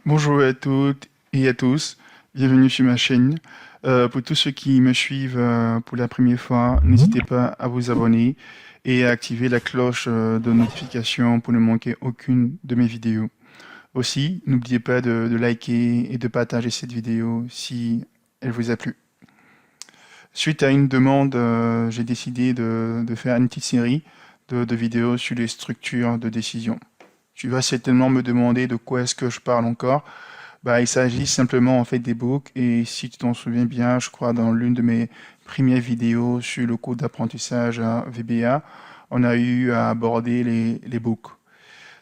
Bonjour à toutes et à tous, bienvenue sur ma chaîne. Pour tous ceux qui me suivent pour la première fois, n'hésitez pas à vous abonner et à activer la cloche de notification pour ne manquer aucune de mes vidéos. Aussi, n'oubliez pas de liker et de partager cette vidéo si elle vous a plu. Suite à une demande, j'ai décidé de faire une petite série de vidéos sur les structures de décision. Tu vas certainement me demander de quoi est-ce que je parle encore. Bah, il s'agit simplement en fait des books et si tu t'en souviens bien, je crois dans l'une de mes premières vidéos sur le cours d'apprentissage à VBA, on a eu à aborder les books.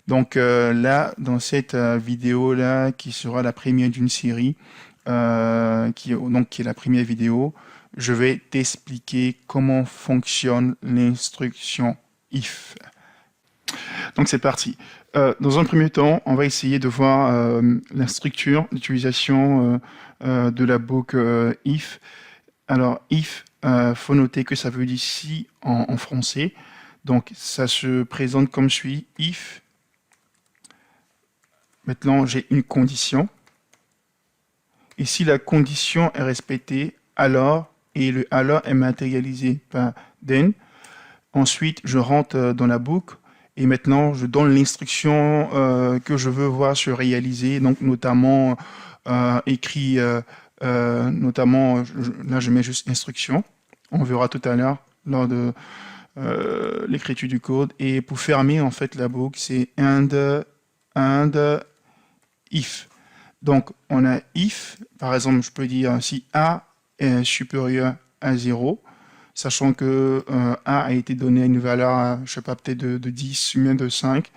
Donc là, dans cette vidéo-là, qui sera la première d'une série, qui est la première vidéo, je vais t'expliquer comment fonctionne l'instruction if. Donc c'est parti. Dans un premier temps, on va essayer de voir la structure d'utilisation de la boucle if. Alors if, faut noter que ça veut dire si en français. Donc ça se présente comme suit. If, maintenant j'ai une condition. Et si la condition est respectée, alors, et le alors est matérialisé par then, ensuite je rentre dans la boucle. Et maintenant, je donne l'instruction que je veux voir se réaliser, donc notamment écrit, notamment, là je mets juste instruction. On verra tout à l'heure lors de l'écriture du code. Et pour fermer en fait la boucle, c'est and if. Donc on a if, par exemple, je peux dire si A est supérieur à 0, sachant que A a été donné à une valeur, je sais pas, peut-être de 10 ou même de 5.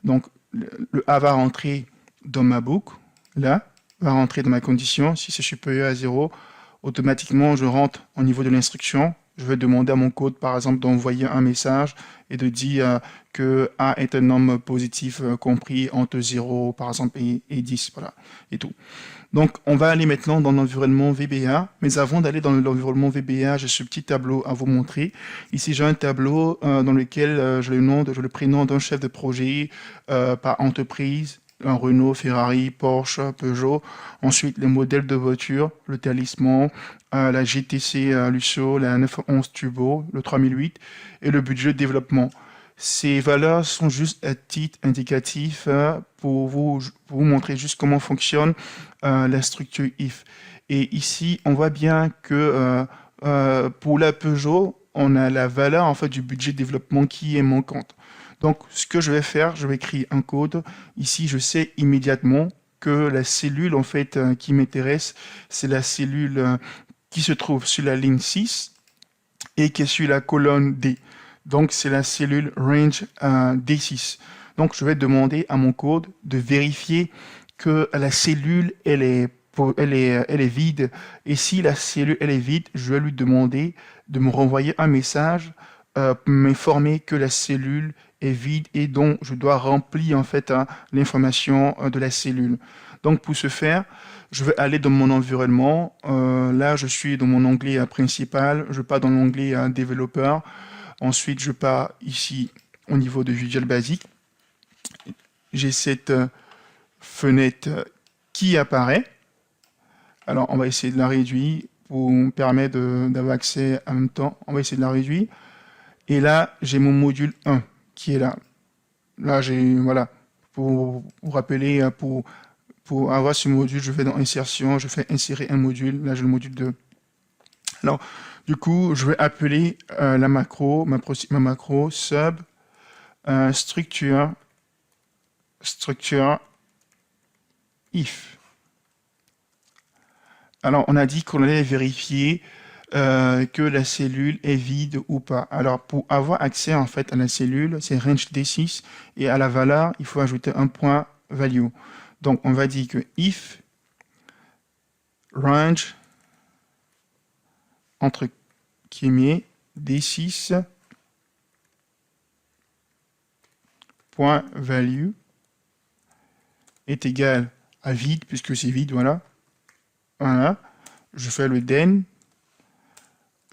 Donc, le A va rentrer dans ma boucle, là, va rentrer dans ma condition. Si c'est supérieur à 0, automatiquement, je rentre au niveau de l'instruction. Je vais demander à mon code, par exemple, d'envoyer un message et de dire que A est un nombre positif compris entre 0, par exemple, et 10, voilà, et tout. Donc, on va aller maintenant dans l'environnement VBA. Mais avant d'aller dans l'environnement VBA, j'ai ce petit tableau à vous montrer. Ici, j'ai un tableau dans lequel j'ai le prénom d'un chef de projet par entreprise. Un Renault, Ferrari, Porsche, Peugeot. Ensuite, les modèles de voitures, le Talisman, la GTC Lusso, la 911 Turbo, le 3008 et le budget de développement. Ces valeurs sont juste à titre indicatif pour vous montrer juste comment fonctionne la structure if. Et ici, on voit bien que pour la Peugeot, on a la valeur en fait du budget de développement qui est manquante. Donc, ce que je vais faire, je vais créer un code. Ici, je sais immédiatement que la cellule en fait qui m'intéresse, c'est la cellule qui se trouve sur la ligne 6 et qui est sur la colonne D. Donc, c'est la cellule range D6. Donc, je vais demander à mon code de vérifier que la cellule, elle est vide. Et si la cellule, elle est vide, je vais lui demander de me renvoyer un message pour m'informer que la cellule est vide et donc je dois remplir en fait l'information de la cellule. Donc, pour ce faire, je vais aller dans mon environnement. Là, je suis dans mon onglet principal. Je pars dans l'onglet développeur. Ensuite, je pars ici au niveau de Visual Basic. J'ai cette fenêtre qui apparaît. Alors, on va essayer de la réduire pour me permettre d'avoir accès en même temps. On va essayer de la réduire. Et là, j'ai mon module 1 qui est là. Là, j'ai, voilà, pour vous rappeler, pour avoir ce module, je vais dans Insertion, je fais insérer un module. Là, j'ai le module 2. Alors, du coup, je vais appeler la macro, ma macro sub structure if. Alors, on a dit qu'on allait vérifier que la cellule est vide ou pas. Alors, pour avoir accès en fait à la cellule, c'est range D6 et à la valeur, il faut ajouter un point value. Donc, on va dire que if range entre guillemets D6 point value est égal à vide puisque c'est vide, voilà. Voilà. Je fais le then.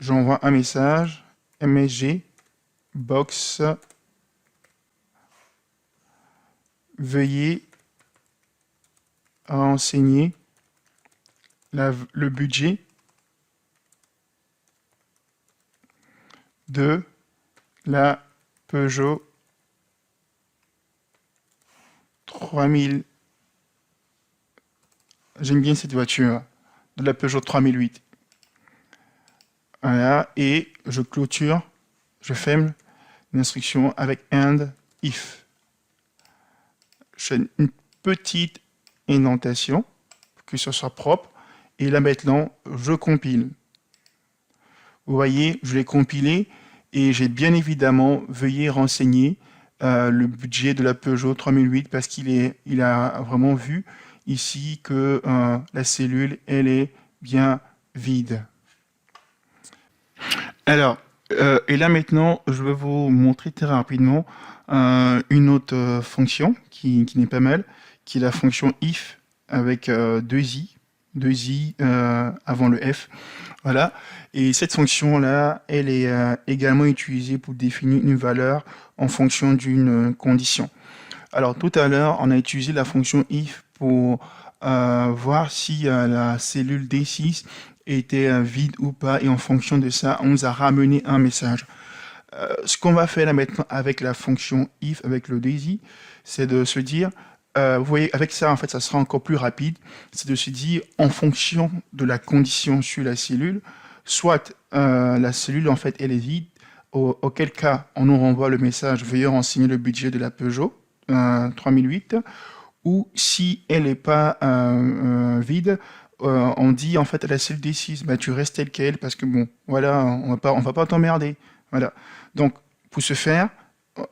J'envoie un message msg box veuillez renseigner le budget de la Peugeot 3000. J'aime bien cette voiture, de la Peugeot 3008. Voilà, et je clôture, je ferme l'instruction avec AND IF. Je fais une petite indentation, que ce soit propre, et là maintenant, je compile. Vous voyez, je l'ai compilé, et j'ai bien évidemment veuillez renseigner le budget de la Peugeot 3008 parce il a vraiment vu ici que la cellule, elle est bien vide. Alors, et là maintenant, je vais vous montrer très rapidement une autre fonction qui n'est pas mal, qui est la fonction if avec deux i avant le f. Voilà. Et cette fonction-là, elle est également utilisée pour définir une valeur en fonction d'une condition. Alors tout à l'heure, on a utilisé la fonction if pour voir si la cellule D6 était vide ou pas, et en fonction de ça, on nous a ramené un message. Ce qu'on va faire là maintenant avec la fonction if, avec le DAISY, c'est de se dire, vous voyez, avec ça, en fait, ça sera encore plus rapide, c'est de se dire, en fonction de la condition sur la cellule, soit la cellule, en fait, elle est vide, auquel cas, on nous renvoie le message, veuillez renseigner le budget de la Peugeot 3008, ou si elle n'est pas vide, on dit en fait à la cellule D6, bah, tu restes telle qu'elle parce que bon, voilà, on va pas t'emmerder. Voilà. Donc, pour ce faire,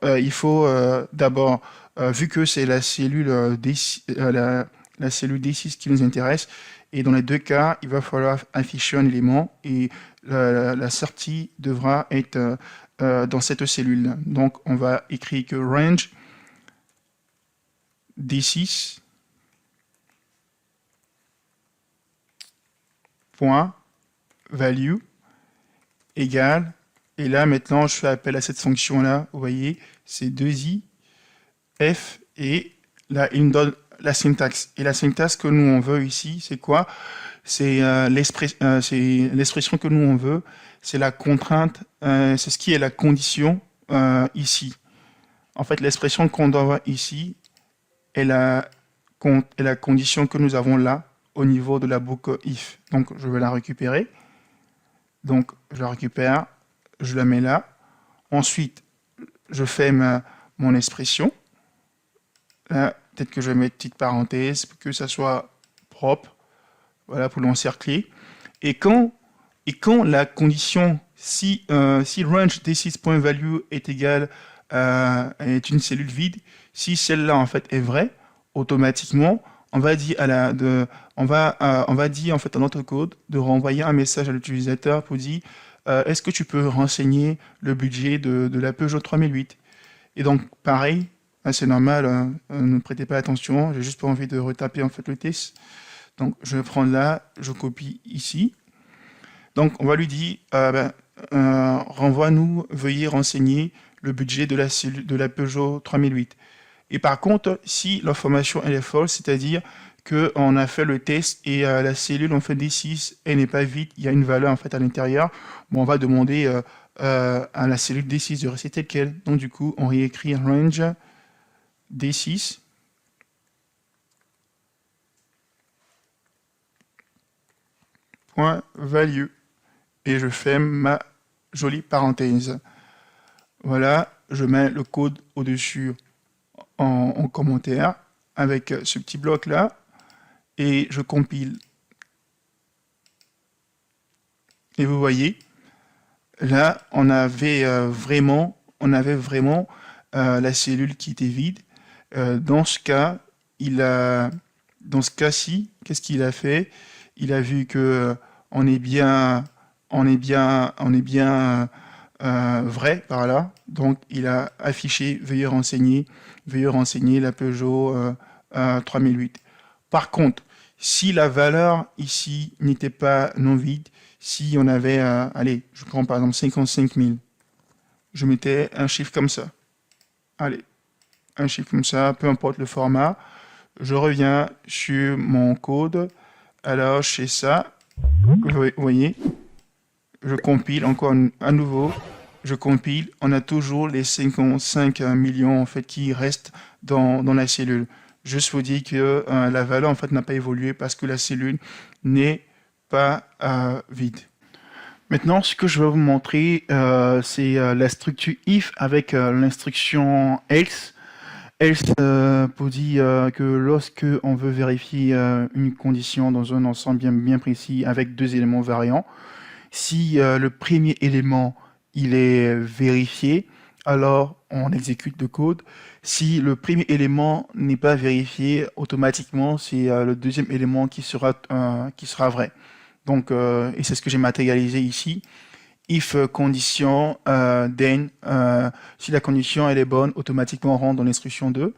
il faut d'abord, vu que c'est la cellule D6, la cellule D6 qui nous intéresse, et dans les deux cas, il va falloir afficher un élément et la sortie devra être dans cette cellule. Donc, on va écrire que range D6 point value égale, et là maintenant je fais appel à cette fonction là, vous voyez, c'est 2i f, et là il me donne la syntaxe, et la syntaxe que nous on veut ici, c'est quoi? C'est l'expression que nous on veut, c'est la contrainte, c'est ce qui est la condition ici. En fait, l'expression qu'on doit avoir ici est la condition que nous avons là au niveau de la boucle if. Donc, je vais la récupérer. Donc, je la récupère, je la mets là. Ensuite, je fais mon expression. Là, peut-être que je vais mettre une petite parenthèse pour que ça soit propre. Voilà, pour l'encercler. Et quand la condition, si range d6.value est égal est une cellule vide, si celle-là en fait est vraie, automatiquement, on va dire on va dire en fait à notre code de renvoyer un message à l'utilisateur pour dire est-ce que tu peux renseigner le budget de la Peugeot 3008? Et donc pareil, c'est normal, ne prêtez pas attention, j'ai juste pas envie de retaper en fait le test. Donc je vais prendre là, je copie ici. Donc on va lui dire renvoie-nous, veuillez renseigner le budget de la Peugeot 3008. Et par contre, si l'information elle est fausse, c'est-à-dire qu'on a fait le test et la cellule en fait D6, elle n'est pas vide, il y a une valeur en fait à l'intérieur, bon, on va demander à la cellule D6 de rester telle qu'elle. Donc du coup, on réécrit range D6 point value, et je fais ma jolie parenthèse. Voilà, je mets le code au-dessus en commentaire avec ce petit bloc là, et je compile. Et vous voyez, là on avait vraiment la cellule qui était vide. Dans ce cas-ci, qu'est-ce qu'il a fait? Il a vu que on est bien vrai par là, donc il a affiché veuillez renseigner la Peugeot 3008. Par contre, si la valeur ici n'était pas non vide, si on avait, allez, je prends par exemple 55 000, je mettais un chiffre comme ça. Allez, un chiffre comme ça, peu importe le format, Je reviens sur mon code. Alors, je fais ça. Vous voyez, je compile encore à nouveau. Je compile. On a toujours les 55 millions en fait qui restent dans la cellule. Juste vous dire que la valeur en fait n'a pas évolué parce que la cellule n'est pas vide. Maintenant, ce que je vais vous montrer, c'est la structure if avec l'instruction else. Else pour dire que lorsque on veut vérifier une condition dans un ensemble bien précis avec deux éléments variants, si le premier élément il est vérifié, alors on exécute le code. Si le premier élément n'est pas vérifié, automatiquement c'est le deuxième élément qui sera vrai. Donc, et c'est ce que j'ai matérialisé ici. If condition, then, si la condition elle est bonne, automatiquement on rentre dans l'instruction 2.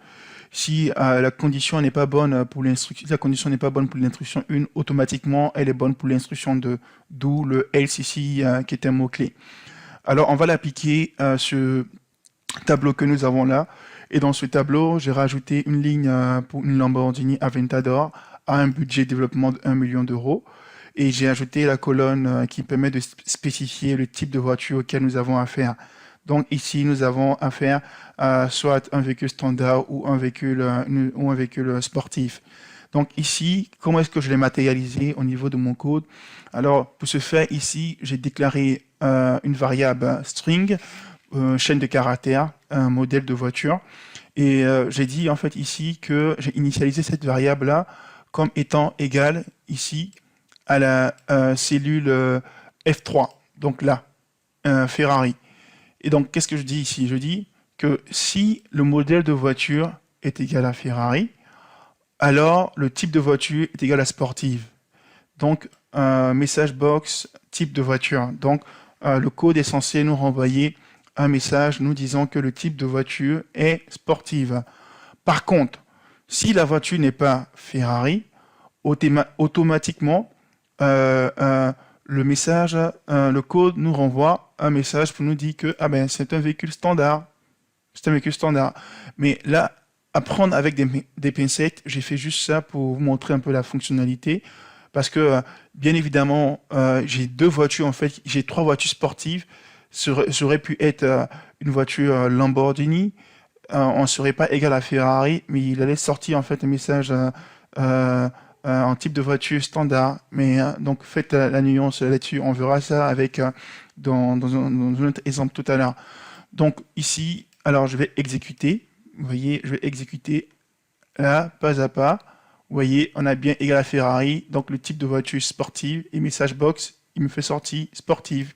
Si la condition n'est pas bonne pour l'instruction, si la condition n'est pas bonne pour l'instruction 1, automatiquement elle est bonne pour l'instruction 2. D'où le else ici qui est un mot-clé. Alors on va l'appliquer ce tableau que nous avons là. Et dans ce tableau, j'ai rajouté une ligne pour une Lamborghini Aventador à un budget de développement de 1 million d'euros. Et j'ai ajouté la colonne qui permet de spécifier le type de voiture auquel nous avons affaire. Donc ici, nous avons affaire à soit un véhicule standard ou un véhicule sportif. Donc ici, comment est-ce que je l'ai matérialisé au niveau de mon code? Alors, pour ce faire, ici, j'ai déclaré une variable string, chaîne de caractères, un modèle de voiture. Et j'ai dit en fait ici que j'ai initialisé cette variable-là comme étant égale ici à la cellule F3, donc là, Ferrari. Et donc, qu'est-ce que je dis ici? Je dis que si le modèle de voiture est égal à Ferrari, alors le type de voiture est égal à sportive. Donc, message box, type de voiture. Donc, le code est censé nous renvoyer un message nous disant que le type de voiture est sportive. Par contre, si la voiture n'est pas Ferrari, automatiquement, le message, le code nous renvoie un message pour nous dire que c'est un véhicule standard. C'est un véhicule standard. Mais là, à prendre avec des pincettes, j'ai fait juste ça pour vous montrer un peu la fonctionnalité. Parce que, bien évidemment, j'ai deux voitures, en fait, j'ai trois voitures sportives. Ça aurait pu être une voiture Lamborghini. On ne serait pas égal à Ferrari, mais il allait sortir, en fait, un message en type de voiture standard. Mais donc, faites la nuance là-dessus. On verra ça avec dans un autre exemple tout à l'heure. Donc, ici, alors, je vais exécuter. Vous voyez, je vais exécuter là, pas à pas. Vous voyez, on a bien égal à Ferrari, donc le type de voiture sportive, et message box, il me fait sortir sportive.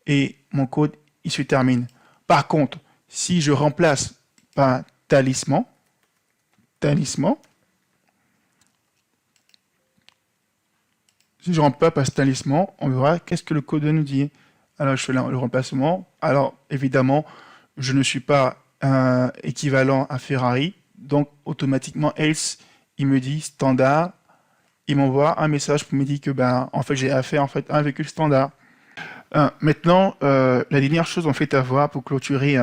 Et mon code, il se termine. Par contre, si je remplace par talisman, si je remplace par talisman, on verra qu'est-ce que le code nous dit. Alors, je fais le remplacement. Alors, évidemment, je ne suis pas équivalent à Ferrari, donc automatiquement, else, il me dit standard, il m'envoie un message pour me dire que en fait j'ai affaire à un véhicule standard. Maintenant, la dernière chose en fait à voir pour clôturer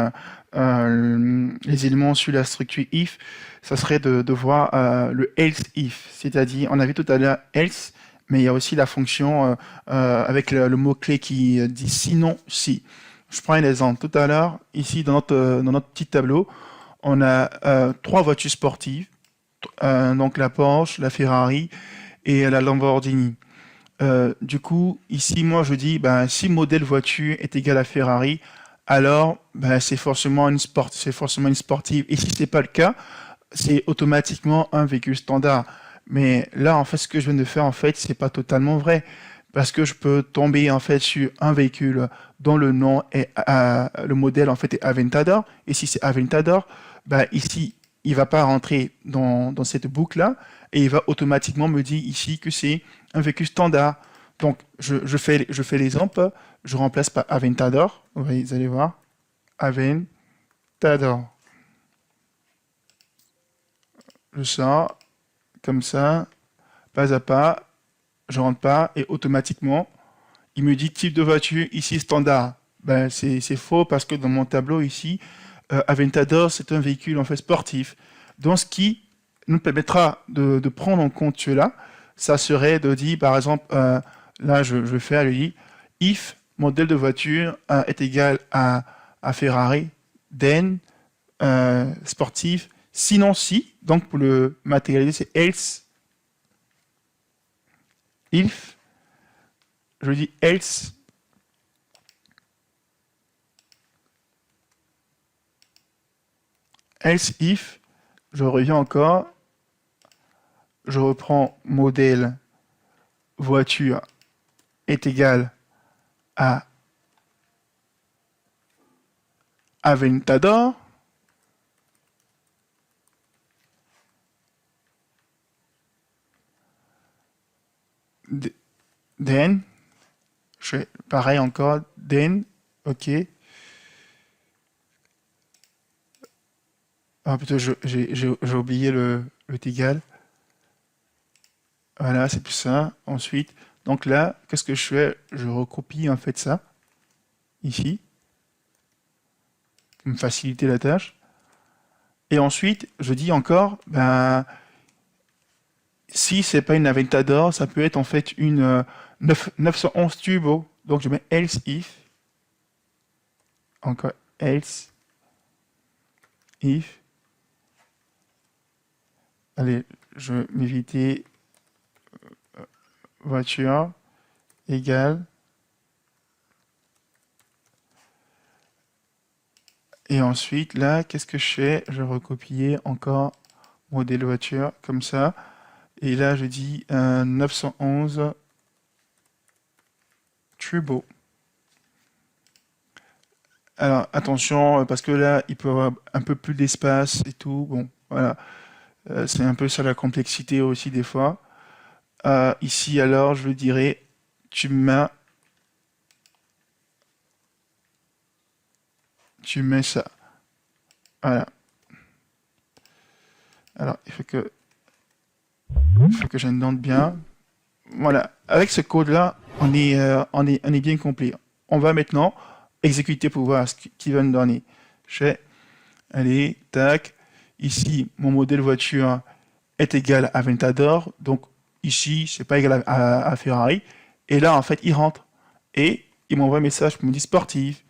les éléments sur la structure if, ça serait de voir le else if, c'est-à-dire on a vu tout à l'heure else, mais il y a aussi la fonction avec le mot-clé qui dit sinon si. Je prends un exemple. Tout à l'heure, ici dans notre petit tableau, on a trois voitures sportives. Donc la Porsche, la Ferrari et la Lamborghini. Du coup, ici, moi, je dis, si modèle voiture est égal à Ferrari, alors c'est forcément une sportive. Et si c'est pas le cas, c'est automatiquement un véhicule standard. Mais là, en fait, ce que je viens de faire, en fait, c'est pas totalement vrai. Parce que je peux tomber, en fait, sur un véhicule dont le nom est, le modèle, en fait, est Aventador. Et si c'est Aventador, ici, il va pas rentrer dans cette boucle-là et il va automatiquement me dire ici que c'est un véhicule standard. Donc, je fais l'exemple, je remplace par Aventador. Vous allez voir, Aventador. Je sors comme ça, pas à pas, je rentre pas et automatiquement, il me dit type de voiture, ici standard. C'est faux parce que dans mon tableau ici, Aventador, c'est un véhicule en fait sportif. Donc, ce qui nous permettra de prendre en compte cela, ça serait de dire, par exemple, là, je vais faire, je dis, if modèle de voiture est égal à Ferrari, then sportif, sinon si, donc pour le matérialiser, c'est else, if, je dis else, if, je reviens encore, je reprends modèle voiture est égal à Aventador, then, je fais pareil encore, then, ok. Ah plutôt j'ai oublié le égal. Voilà, c'est plus ça. Ensuite, donc là, qu'est-ce que je fais? Je recopie en fait ça, ici, pour me faciliter la tâche. Et ensuite, je dis encore, ben, si c'est pas une Aventador, ça peut être en fait une 911 Turbo. Donc je mets else if, encore else if. Allez, je vais m'éviter voiture égale. Et ensuite, là, qu'est-ce que je fais? Je recopier encore modèle voiture, comme ça. Et là, je dis 911 Turbo. Alors, attention, parce que là, il peut y avoir un peu plus d'espace et tout. Bon, voilà. C'est un peu ça la complexité aussi des fois. Ici, alors, je dirais, tu mets ça. Voilà. Alors, il faut que j'indente bien. Voilà. Avec ce code-là, on est bien complet. On va maintenant exécuter pour voir ce qu'il va nous donner. Je fais, allez, tac. Ici, mon modèle voiture est égal à Aventador. Donc, ici, c'est pas égal à Ferrari. Et là, en fait, il rentre. Et il m'envoie un message pour me dire sportif.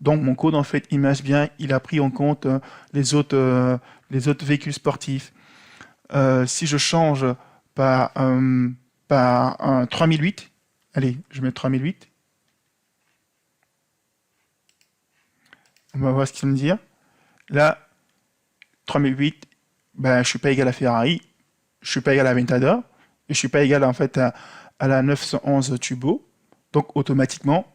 Donc, mon code, en fait, il match bien. Il a pris en compte les autres véhicules sportifs. Si je change par un 3008, allez, je mets 3008. On va voir ce qu'il va me dire. Là, 3008, ben, je suis pas égal à Ferrari, je suis pas égal à Aventador, et je suis pas égal en fait à la 911 Turbo. Donc automatiquement,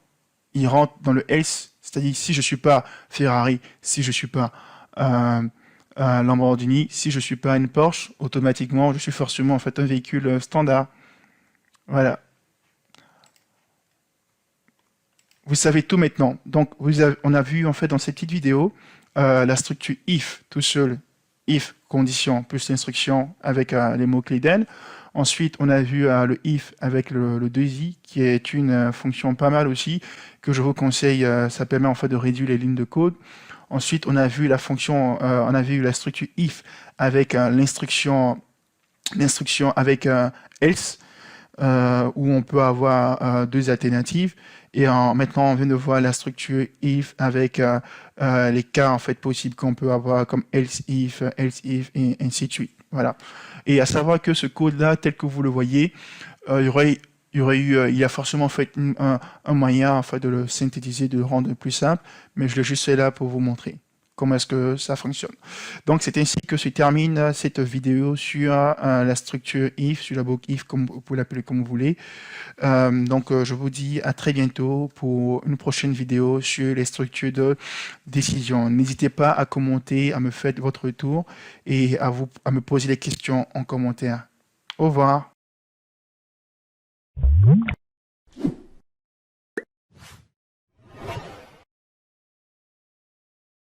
il rentre dans le else, c'est-à-dire si je suis pas Ferrari, si je suis pas un Lamborghini, si je suis pas une Porsche, automatiquement je suis forcément en fait un véhicule standard. Voilà. Vous savez tout maintenant. Donc, on a vu en fait dans cette petite vidéo la structure if tout seul, if condition plus l'instruction avec les mots-clés d'N. Ensuite, on a vu le if avec le 2i qui est une fonction pas mal aussi que je vous conseille. Ça permet en fait de réduire les lignes de code. Ensuite, on a vu la fonction, on a vu la structure if avec l'instruction avec else. Où on peut avoir deux alternatives. Et maintenant, on vient de voir la structure if avec les cas en fait possibles qu'on peut avoir comme else if, et ainsi de suite. Voilà. Et à savoir que ce code-là, tel que vous le voyez, il y a forcément en fait un moyen en fait de le synthétiser, de le rendre plus simple, mais je l'ai juste fait là pour vous montrer comment est-ce que ça fonctionne. Donc c'est ainsi que se termine cette vidéo sur la structure if, sur la boucle if, comme vous pouvez l'appeler comme vous voulez. Donc je vous dis à très bientôt pour une prochaine vidéo sur les structures de décision. N'hésitez pas à commenter, à me faire votre retour et à me poser des questions en commentaire. Au revoir.